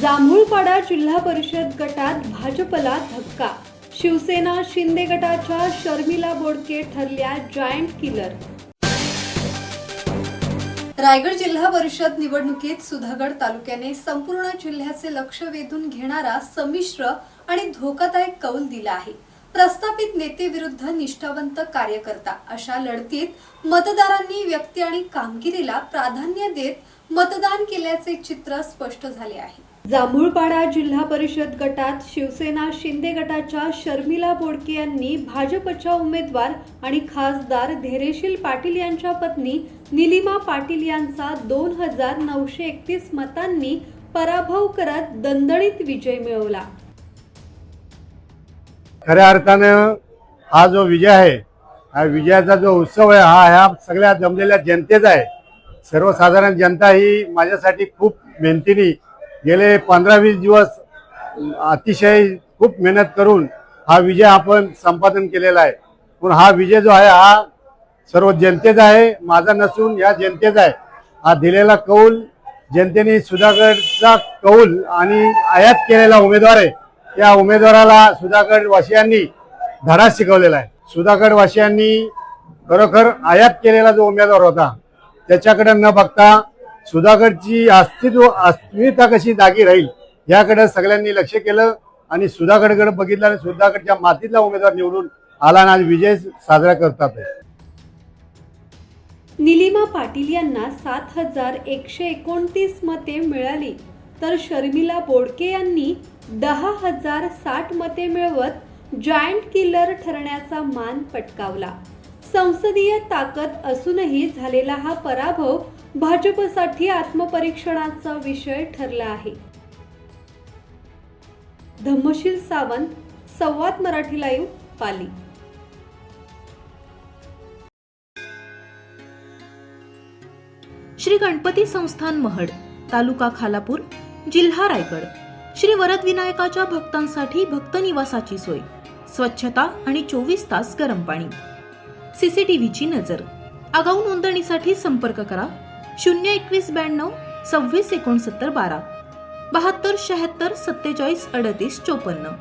जांभूळपाडा जिल्हा परिषद गटात भाजपला धक्का। शिवसेना शिंदे गटाच्या शर्मिला बोडके ठरल्या जायंट किलर। रायगड जिल्हा परिषद निवडणुकीत सुधागड तालुक्याने संपूर्ण जिल्ह्याचे लक्ष वेधून घेणारा संमिश्र आणि धोकादायक कौल दिला आहे। प्रस्थापित नेते विरुद्ध निष्ठावंत कार्यकर्ता अशा लढतीत मतदारांनी व्यक्ती आणि कामगिरीला प्राधान्य देत मतदान केल्याचे चित्र स्पष्ट झाले आहे। जांभूळपाडा जिल्हा परिषद गटात शिवसेना शिंदे गटाच्या शर्मिला बोडके यांनी भाजपच्या उमेदवार आणि खासदार धैर्यशील पाटील यांच्या पत्नी निलिमा पाटील यांचा 2931 मतांनी पराभव करत दणदणीत विजय मिळवला। खऱ्या अर्थानं हा जो विजय आहे, हा विजयाचा जो उत्सव आहे, हा ह्या सगळ्या जमलेल्या जनतेचा आहे। सर्वसाधारण जनता ही माझ्यासाठी खूप मेहनतीने गेले 15-20 दिवस अतिशय खूप मेहनत करून हा विजय आपण संपादन केलेला आहे। पण हा विजय जो आहे हा सर्व जनतेचा आहे, माझा नसून या जनतेचा आहे। हा दिलेला कौल जनतेने सुधागडचा कौल आणि आयात केलेला उमेदवार आहे, त्या उमेदवाराला सुधागड वासियांनी धडा शिकवलेला आहे। सुधागड वासियांनी खरोखर आयात केलेला जो उमेदवार होता त्याच्याकडे न बघता सुधागडची अस्मिता कशी जागी राहील याकडे सगळ्यांनी लक्ष केलं आणि सुधागडकडे बघितलं आणि सुधागडच्या मातीतला उमेदवार निवडून आला आणि आज विजय साजरा करतात। निलिमा पाटील यांना 7129 मते मिळाली तर शर्मिला बोडके यांनी 10,060 मते मिळवत जायंट किलर ठरण्याचा मान पटकावला। संसदीय ताकद असूनही झालेला हा पराभव भाजपसाठी आत्मपरीक्षणाचा विषय ठरला आहे। धम्मशील सावंत, संवाद मराठी लाईव्ह, पाली। श्री गणपती संस्थान महड, तालुका खालापूर, जिल्हा रायगड। श्री वरद विनायकाच्या भक्तांसाठी भक्त निवासाची सोय, स्वच्छता आणि 24 तास गरम पाणी, सीसीटीव्हीची नजर। आगाऊ नोंदणीसाठी संपर्क करा 02192 26 69 12 72 76 47 38 54।